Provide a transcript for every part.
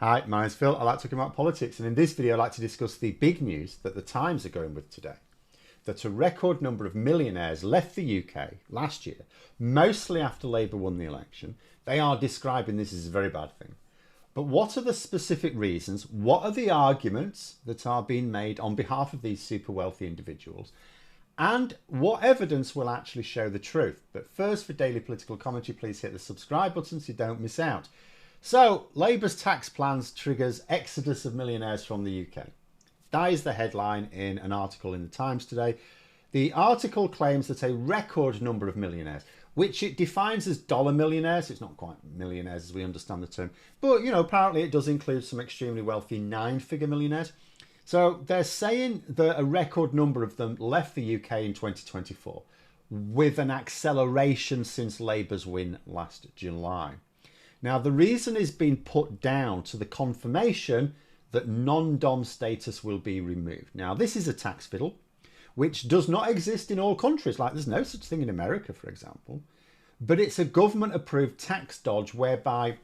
Hi, my name's Phil. I like talking about politics, and in this video I'd like to discuss the big news that the Times are going with today. That a record number of millionaires left the UK last year, mostly after Labour won the election. They are describing this as a very bad thing. But what are the specific reasons? What are the arguments that are being made on behalf of these super wealthy individuals? And what evidence will actually show the truth? But first, for daily political commentary, please hit the subscribe button so you don't miss out. So, Labour's tax plans triggers exodus of millionaires from the UK. That is the headline in an article in the Times today. The article claims that a record number of millionaires, which it defines as dollar millionaires, it's not quite millionaires as we understand the term, but apparently it does include some extremely wealthy 9-figure millionaires. So they're saying that a record number of them left the UK in 2024, with an acceleration since Labour's win last July. Now, the reason is being put down to the confirmation that non-dom status will be removed. Now, this is a tax fiddle, which does not exist in all countries. Like, there's no such thing in America, for example. But it's a government-approved tax dodge whereby,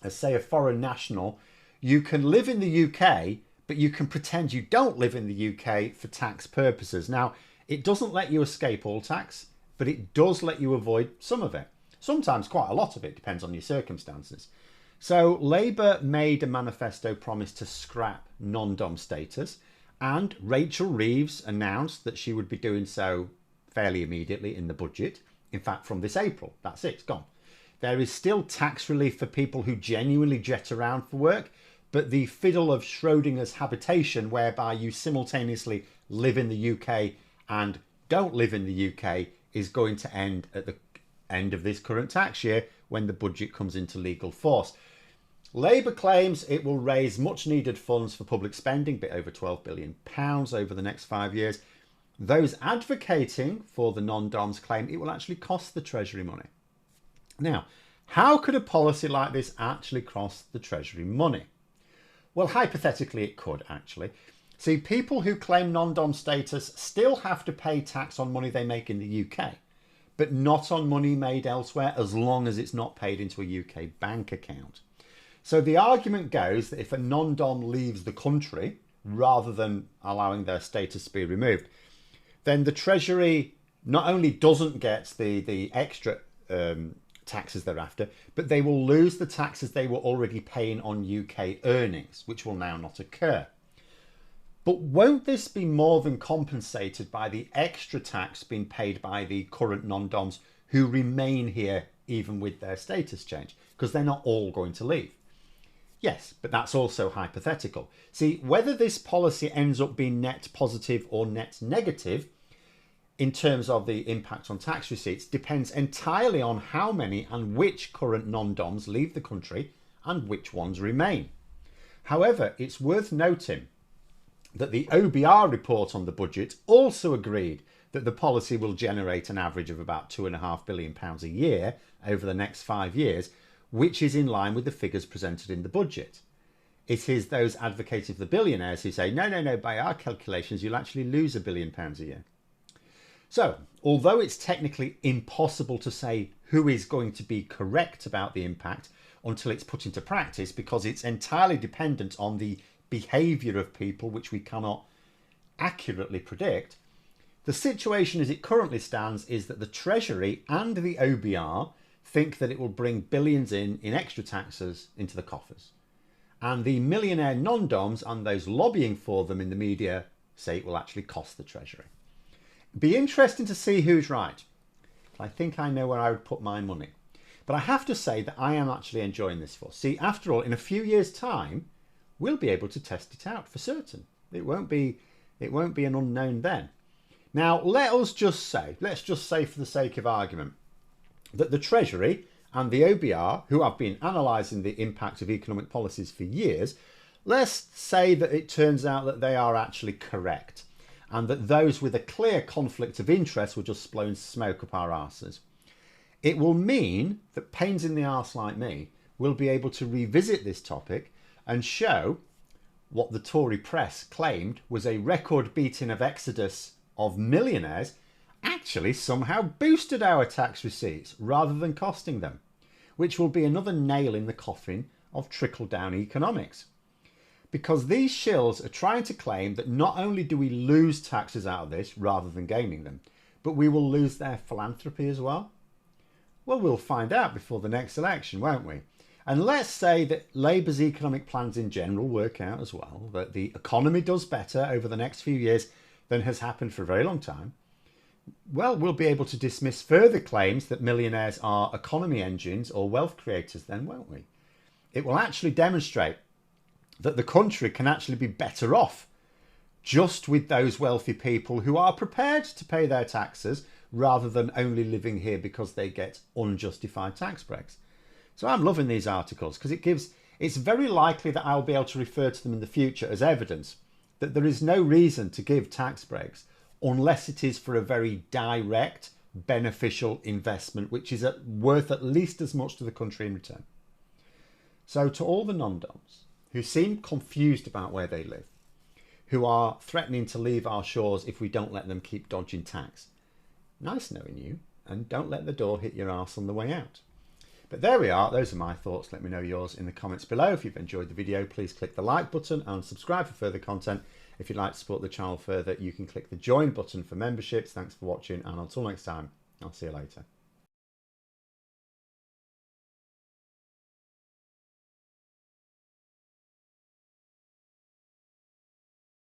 as say a foreign national, you can live in the UK, but you can pretend you don't live in the UK for tax purposes. Now, it doesn't let you escape all tax, but it does let you avoid some of it. Sometimes quite a lot of it, depends on your circumstances. So Labour made a manifesto promise to scrap non-dom status, and Rachel Reeves announced that she would be doing so fairly immediately in the budget. In fact, from this April, that's it, it's gone. There is still tax relief for people who genuinely jet around for work, but the fiddle of Schrodinger's habitation, whereby you simultaneously live in the UK and don't live in the UK, is going to end at the end of this current tax year when the budget comes into legal force. Labour claims it will raise much needed funds for public spending, a bit over £12 billion over the next 5 years. Those advocating for the non-doms claim it will actually cost the Treasury money. Now, how could a policy like this actually cost the Treasury money? Well, hypothetically it could actually. See, people who claim non-dom status still have to pay tax on money they make in the UK, but not on money made elsewhere, as long as it's not paid into a UK bank account. So the argument goes that if a non-dom leaves the country, rather than allowing their status to be removed, then the Treasury not only doesn't get the extra taxes thereafter, but they will lose the taxes they were already paying on UK earnings, which will now not occur. But won't this be more than compensated by the extra tax being paid by the current non-doms who remain here even with their status change? Because they're not all going to leave. Yes, but that's also hypothetical. See, whether this policy ends up being net positive or net negative in terms of the impact on tax receipts depends entirely on how many and which current non-doms leave the country and which ones remain. However, it's worth noting that the OBR report on the budget also agreed that the policy will generate an average of about £2.5 billion a year over the next 5 years, which is in line with the figures presented in the budget. It is those advocating for the billionaires who say, no, by our calculations, you'll actually lose £1 billion a year. So, although it's technically impossible to say who is going to be correct about the impact until it's put into practice, because it's entirely dependent on the behaviour of people, which we cannot accurately predict, the situation as it currently stands is that the Treasury and the OBR think that it will bring billions in extra taxes into the coffers. And the millionaire non-doms and those lobbying for them in the media say it will actually cost the Treasury. Be interesting to see who's right. I think I know where I would put my money. But I have to say that I am actually enjoying this for. See, after all, in a few years' time, we'll be able to test it out for certain. It won't be an unknown then. Now, let's just say for the sake of argument, that the Treasury and the OBR, who have been analysing the impact of economic policies for years, let's say that it turns out that they are actually correct, and that those with a clear conflict of interest will just blow smoke up our arses. It will mean that pains in the arse like me will be able to revisit this topic and show what the Tory press claimed was a record beating of exodus of millionaires actually somehow boosted our tax receipts rather than costing them, which will be another nail in the coffin of trickle-down economics. Because these shills are trying to claim that not only do we lose taxes out of this rather than gaining them, but we will lose their philanthropy as well. Well, we'll find out before the next election, won't we? And let's say that Labour's economic plans in general work out as well, that the economy does better over the next few years than has happened for a very long time. Well, we'll be able to dismiss further claims that millionaires are economy engines or wealth creators then, won't we? It will actually demonstrate that the country can actually be better off just with those wealthy people who are prepared to pay their taxes rather than only living here because they get unjustified tax breaks. So I'm loving these articles because it's very likely that I'll be able to refer to them in the future as evidence that there is no reason to give tax breaks unless it is for a very direct, beneficial investment, which is worth at least as much to the country in return. So to all the non-doms who seem confused about where they live, who are threatening to leave our shores if we don't let them keep dodging tax, nice knowing you, and don't let the door hit your arse on the way out. But there we are. Those are my thoughts. Let me know yours in the comments below. If you've enjoyed the video, please click the like button and subscribe for further content. If you'd like to support the channel further, you can click the join button for memberships. Thanks for watching, and until next time, I'll see you later.